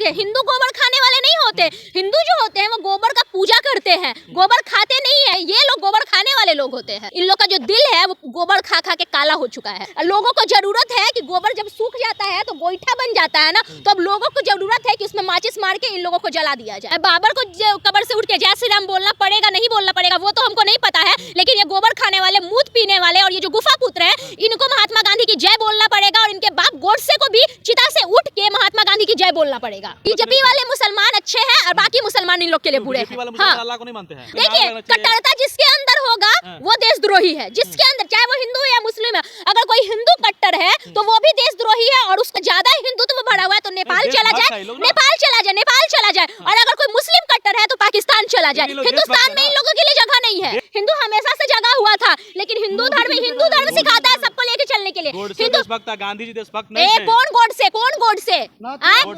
है। हिंदू गोबर खाने वाले नहीं होते। हिंदू जो होते हैं वो गोबर का पूजा करते हैं, गोबर खाते नहीं है। ये लोग गोबर खाने वाले लोग होते हैं। इन लोग का जो दिल है वो गोबर खा खा के काला हो चुका है। लोगों को जरूरत है कि गोबर जब सूख जाता है तो गोईठा बन जाता है ना, तो अब लोगों को जरूरत है कि उसमें माचिस मार के इन लोगों को जला दिया जाए। बाबर को कब्र से उठ के जय श्री राम बोलना पड़ेगा, नहीं बोलना पड़ेगा, वो तो हमको नहीं पता है, लेकिन ये गोबर खाने वाले, मूत पीने वाले और ये जो गुफा पुत्र है, इनको महात्मा गांधी की जय बोलना पड़ेगा और इनके बाप गोडसे को भी चिता से उठ के महात्मा गांधी की जय बोलना पड़ेगा। बीजेपी वाले मुसलमान अच्छे हैं और बाकी मुसलमान इन लोग के लिए बुरे हैं। हाँ, देखिए, कट्टरता जिसके अंदर होगा वो देशद्रोही है। जिसके अंदर, चाहे वो हिंदू है या मुस्लिम है, अगर कोई हिंदू कट्टर है तो वो भी देशद्रोही है और उसका ज्यादा हिंदुत्व बढ़ा हुआ है तो नेपाल चला जाए, नेपाल चला जाए, नेपाल चला जाए। और अगर कोई मुस्लिम कट्टर है तो पाकिस्तान चला जाए। हिंदुस्तान में इन लोगों के लिए जगह नहीं है। हिंदू हमेशा से जगह हुआ था, लेकिन हिंदू धर्म सिखाता है सबको लेके चलने के लिए। हिंदू गांधी जी देशभक्त नहीं है। कौन गोडसे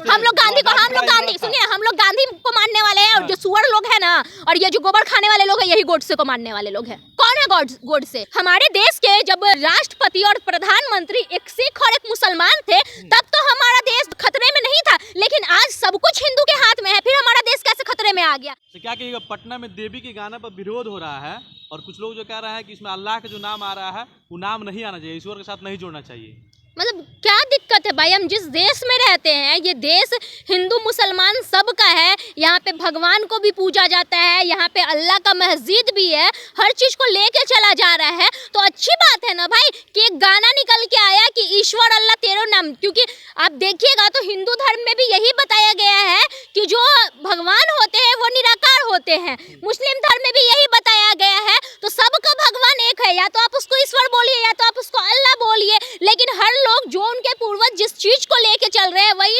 हम लोग गांधी सुनिए, हम लोग गांधी को मानने वाले हैं और जो सुअर लोग है ना और ये जो गोबर खाने वाले लोग हैं यही गोडसे को मानने वाले लोग हैं। कौन है गोडसे? हमारे देश के जब राष्ट्रपति और प्रधानमंत्री एक सिख और एक मुसलमान थे तब तो हमारा देश खतरे में नहीं था, लेकिन आज सब कुछ हिंदू के हाथ में है, फिर हमारा देश कैसे खतरे में आ गया? तो क्या कहिएगा, पटना में देवी के गाने पर विरोध हो रहा है और कुछ लोग जो कह रहे हैं कि इसमें अल्लाह का जो नाम आ रहा है वो नाम नहीं आना चाहिए, ईश्वर के साथ नहीं जोड़ना चाहिए। मतलब क्या दिक्कत है भाई? हम जिस देश में रहते हैं, ये देश हिंदू मुसलमान सबका है। यहाँ पे भगवान को भी पूजा जाता है, यहाँ पे अल्लाह का मस्जिद भी है, हर चीज को लेके चला जा रहा है। तो अच्छी बात है ना भाई कि एक गाना निकल के आया कि ईश्वर अल्लाह तेरो नाम, क्योंकि आप देखिएगा तो हिंदू धर्म में भी यही बताया गया है कि जो भगवान होते हैं वो निराकार होते हैं। मुस्लिम धर्म में भी यही बताया गया है। तो सबका भगवान एक है, या तो आप उसको ईश्वर बोलिए या तो आप उसको अल्लाह बोलिए, लेकिन हर लोग जो उनके पूर्वज जिस चीज को लेके चल रहे हैं वही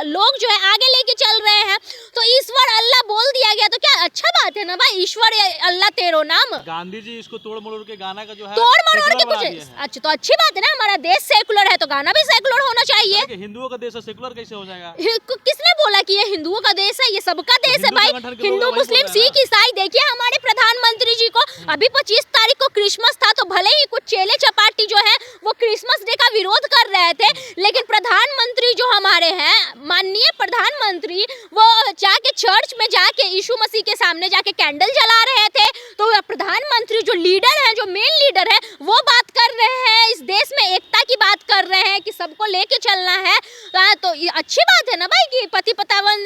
लोग जो है आगे लेके चल रहे हैं। तो ईश्वर अल्लाह बोल दिया गया तो क्या अच्छा बात है ना भाई, ईश्वर अल्लाह तेरो नाम। गांधी जी इसको तोड़ मरोड़ के गाना का जो है तोड़ मरोड़ के कुछ अच्छा तो अच्छी बात है ना, हमारा देश सेकुलर है तो गाना भी सेकुलर होना चाहिए। हिंदुओं का देश है, सेकुलर कैसे हो जाएगा? किसने बोला कि ये हिंदुओं का देश है? ये सबका देश है भाई, हिंदू मुस्लिम सिख ईसाई। देखिए हमारे प्रधानमंत्री जी को अभी 25 तारीख को क्रिसमस था, तो भले ही कुछ चेले चपाटी जो है वो क्रिसमस डे का विरोध कर रहे थे, लेकिन प्रधानमंत्री जो हमारे हैं, माननीय प्रधानमंत्री, वो जाके चर्च में जाके यीशु मसीह के सामने जाके कैंडल जला रहे थे। तो प्रधानमंत्री जो लीडर है, जो मेन लीडर है, वो बात कर रहे हैं, इस देश में एकता की बात कर रहे हैं कि सबको लेके चलना है। तो ये अच्छी बात है ना भाई कि पति पतावन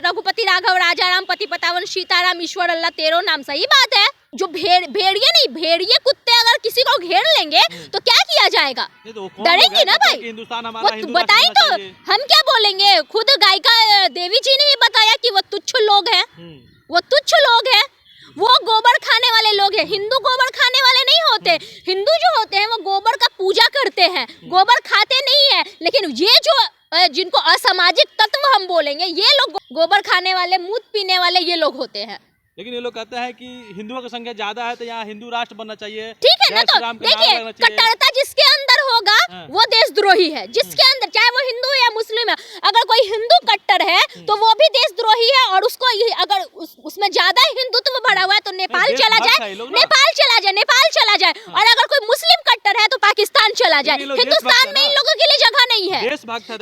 रघुपति राघव राजा राम, पति पतावन सीताराम, ईश्वर अल्लाह तेरो नाम। सही बात है। जो भेड़िए कुत्ते अगर किसी को घेर लेंगे तो क्या किया जाएगा? डरेंगे ना भाई। हिंदुस्तान हमारा, बताइए तो हम क्या बोलेंगे? खुद गायिका देवी जी ने ही बताया कि वो तुच्छ लोग हैं, वो तुच्छ लोग हैं, वो गोबर खाने वाले लोग हैं। हिंदू गोबर खाने वाले नहीं होते। हिंदू जो होते हैं वो गोबर का पूजा करते हैं, गोबर खाते नहीं है। लेकिन ये जो जिनको असामाजिक तत्व हम बोलेंगे, ये लोग गोबर खाने वाले, मूत पीने वाले ये लोग होते हैं। लेकिन ये लोग कहते हैं कि हिंदुओं की संख्या ज्यादा है तो यहाँ हिंदू राष्ट्र बनना चाहिए। ठीक है ना, तो देखिए कट्टरता जिसके अंदर होगा वो देशद्रोही है। जिसके अंदर, चाहे वो हिंदू है या मुस्लिम है, अगर कोई हिंदू कट्टर है तो वो भी देशद्रोही है और उसको अगर उसमें ज्यादा हिंदुत्व बढ़ा हुआ है तो नेपाल चला जाए, नेपाल चला जाए, नेपाल चला जाए। और अगर कोई मुस्लिम कट्टर है तो पाकिस्तान चला जाए। हिंदुस्तान में इन लोगों के लिए जगह नहीं है।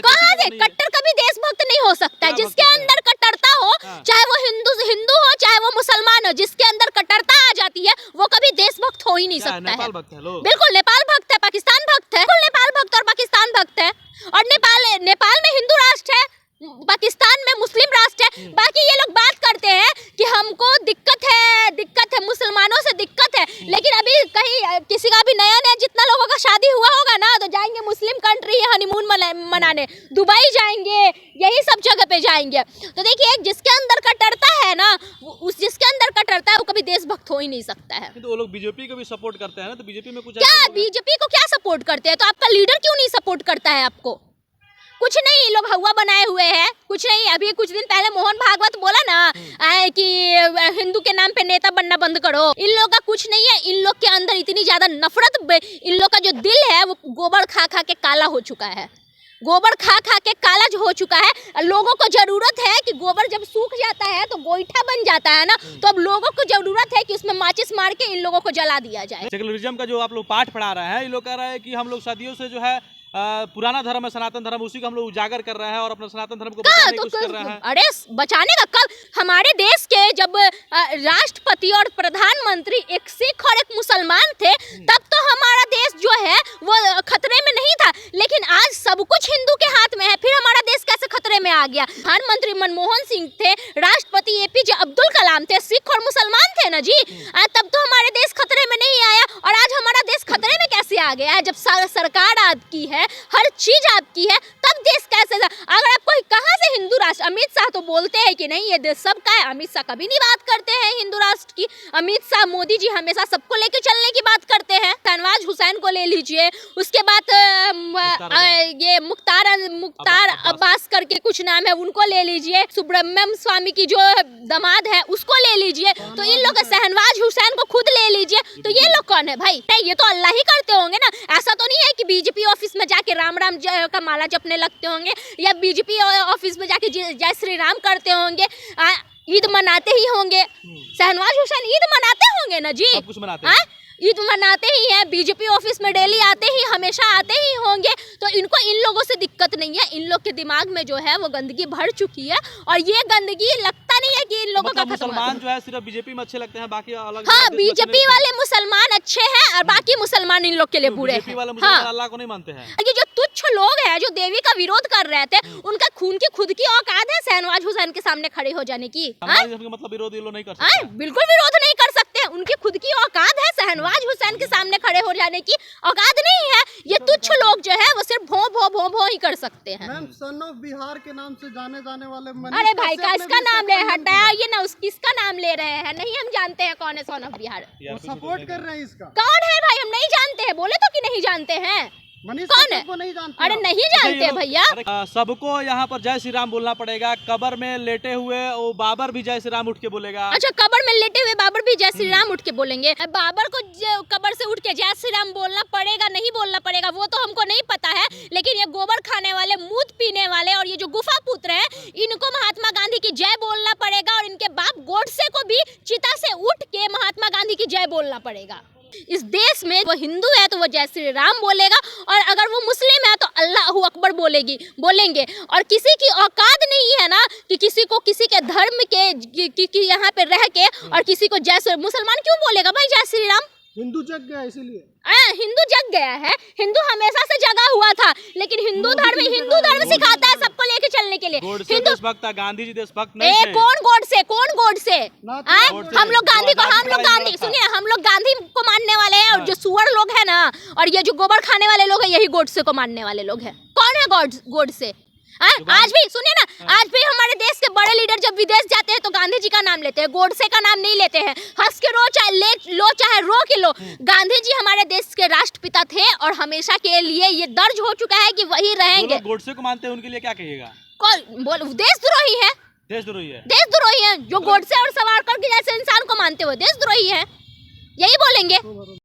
कहाँ से कट्टर कभी देशभक्त नहीं हो सकता? जिसके अंदर कट्टरता हो, चाहे वो हिंदू हो चाहे वो मुसलमान हो, जिसके अंदर कट्टरता आ जाती है वो कभी देशभक्त हो ही नहीं सकता है। बिल्कुल नेपाल भक्त है, पाकिस्तान भक्त है, नेपाल भक्त और पाकिस्तान भक्त है। और नेपाल में हिंदू राष्ट्र है, पाकिस्तान में मुस्लिम राष्ट्र है। बाकी ये लोग बात करते हैं कि हमको दिक्कत है, मुसलमानों से दिक्कत है, लेकिन अभी कहीं किसी का भी नया जितना लोगों का शादी हुआ होगा ना तो जाएंगे मुस्लिम कंट्री हनीमून मनाने, दुबई जाएंगे, यही सब जगह पे जाएंगे। तो देखिए जिसके अंदर कट्टरता है ना, जिसके अंदर कट्टरता है वो कभी देशभक्त हो ही नहीं सकता है। तो वो लोग बीजेपी को भी सपोर्ट करते हैं ना, तो बीजेपी में कुछ क्या बीजेपी को क्या सपोर्ट करते हैं? तो आपका लीडर क्यों नहीं सपोर्ट करता है आपको? कुछ नहीं, लोग हवा बनाए हुए हैं, कुछ नहीं। अभी कुछ दिन पहले मोहन भागवत बोला ना कि हिंदू के नाम पे नेता बनना बंद करो। इन लोग का कुछ नहीं है, इन लोग के अंदर इतनी ज्यादा नफरत, इन लोग का जो दिल है वो गोबर खा खा के काला हो चुका है, गोबर खा खा के काला हो चुका है। लोगों को जरूरत है कि गोबर जब सूख जाता है तो गोईठा बन जाता है ना, तो अब लोगों को जरूरत है कि उसमें माचिस मार मार के इन लोगों को जला दिया जाए। सेकुलरिज्म का जो आप लोग पाठ पढ़ा रहे हैं, ये लोग कह रहे हैं कि हम लोग सदियों से जो है पुराना धर्म है, सनातन धर्म, उसी को हम लोग उजागर कर रहे हैं और अपना सनातन धर्म को बचाने की कोशिश कर रहे हैं। अरे बचाने का कब? हमारे देश के जब राष्ट्रपति और प्रधानमंत्री एक सिख और एक मुसलमान थे, तब तो हमारा देश जो है वो खतरे में नहीं था, लेकिन आज सब कुछ हिंदू के हाथ में है, फिर हमारा देश कैसे खतरे में आ गया? प्रधानमंत्री मनमोहन सिंह थे, राष्ट्रपति APJ अब्दुल कलाम थे, सिख और मुसलमान थे ना जी, तब तो हमारे देश खतरे में नहीं आया। और आज हमारा देश खतरे में कैसे आ गया है? जब सरकार आपकी है, हर चीज आपकी है, तब देश कैसे? अगर आपको कहां से हिंदू राष्ट्र? अमित शाह तो बोलते हैं कि नहीं ये देश सबका है, अमित शाह कभी नहीं बात करते हैं हिंदू राष्ट्र की। अमित शाह, मोदी जी हमेशा सबको लेके चलने की बात करते हैं। शहनवाज हुसैन को ले लीजिए, उसके बाद ये मुख्तार अब्बास करके कुछ नाम है, उनको ले लीजिए, सुब्रमण्यम स्वामी की जो दामाद है उसको ले लीजिए, तो इन लोग शहनवाज हुसैन को खुद ले लीजिए, तो ये लोग कौन है भाई? ये तो अल्लाह ही करते होंगे ना। ऐसा तो नहीं है कि बीजेपी ऑफिस में जाके राम राम का माला जपने लगते होंगे, या बीजेपी ऑफिस में जाके जय श्री राम करते होंगे, ईद मनाते ही होंगे। शहनवाज हुसैन ईद मनाते होंगे ना जी, सब कुछ मनाते हैं। ईद मनाते ही हैं, बीजेपी ऑफिस में डेली आते ही, हमेशा आते ही होंगे, तो इनको इन लोगों से दिक्कत नहीं है। इन लोग के दिमाग में जो है वो गंदगी भर चुकी है, और ये गंदगी लगता नहीं है कि इन लोगों मतलब का खत्म मुसलमान जो है सिर्फ बीजेपी में अच्छे लगते हैं, बाकी अलग। हाँ, बीजेपी वाले मुसलमान अच्छे हैं और बाकी मुसलमान इन लोग के लिए बुरे हैं। वाले मुसलमान अल्लाह को नहीं मानते हैं। ये जो तुच्छ लोग हैं जो देवी का विरोध कर रहे थे, उनका खून की खुद की औकात है शहनवाज हुसैन के सामने खड़े हो जाने की? मतलब विरोध ये लोग नहीं कर सकते, बिल्कुल विरोध नहीं कर सकते, उनकी खुद की औकात है, शहनवाज हुसैन के सामने खड़े हो जाने की औकात नहीं है। ये तुच्छ लोग जो है वो सिर्फ भों ही कर सकते हैं। मैम, सन ऑफ बिहार के नाम से जाने जाने वाले अरे भाई इसका नाम ले हटाया, ये ना किसका नाम ले रहे हैं? नहीं, हम जानते हैं कौन है सन ऑफ बिहार। सपोर्ट कर रहे हैं इसका। कौन है भाई? हम नहीं जानते हैं, बोले तो कि नहीं जानते हैं। कौन है? को नहीं जानते। अरे नहीं जानते भैया। सबको यहाँ पर जय श्री राम बोलना पड़ेगा। कब्र में लेटे हुए वो बाबर भी जय श्री राम उठ के बोलेगा। अच्छा, कब्र में लेटे हुए बाबर भी जय श्री राम उठ के बोलेंगे? बाबर को कब्र से उठ के जय श्री राम बोलना पड़ेगा, नहीं बोलना पड़ेगा वो तो हमको नहीं पता है, लेकिन ये गोबर खाने वाले, मूत पीने वाले और ये जो गुफा पुत्र हैं, इनको महात्मा गांधी की जय बोलना पड़ेगा, और इनके बाप गोडसे को भी चिता से उठ के महात्मा गांधी की जय बोलना पड़ेगा। इस देश में वो हिंदू है तो वो जय श्री राम बोलेगा, और अगर वो मुस्लिम है तो अल्लाहू अकबर बोलेंगे। और किसी की औकात नहीं है ना कि किसी को किसी के धर्म के यहाँ पे रह के और किसी को जय श्री, मुसलमान क्यों बोलेगा भाई जय श्री राम? हिंदू जग गया इसीलिए। हिंदू जग गया है, हिंदू हमेशा से जगा हुआ था, लेकिन हिंदू धर्म सिखाता है सबको लेके चलने के लिए। हिंदू देशभक्त, गांधी जी देशभक्त नहीं थे। कौन गोडसे? हम लोग गांधी सुनिए, हम लोग गांधी को मानने वाले हैं, और जो सुअर लोग है ना, और ये जो गोबर खाने वाले लोग हैं, यही गोडसे को मानने वाले लोग हैं। कौन है गोडसे? आज भी सुनिए ना, आज भी हमारे देश के बड़े लीडर जब विदेश जाते हैं तो गांधी जी का नाम लेते हैं, गोडसे का नाम नहीं लेते हैं। हंस के रो चाहे रो के लो, गांधी जी हमारे देश के राष्ट्रपिता थे, और हमेशा के लिए ये दर्ज हो चुका है कि वही रहेंगे। गोडसे को मानते हैं, उनके लिए क्या कहिएगा? देशद्रोही है, देशद्रोही है जो गोडसे और सावरकर के जैसे इंसान को मानते हुए देशद्रोही है, यही बोलेंगे।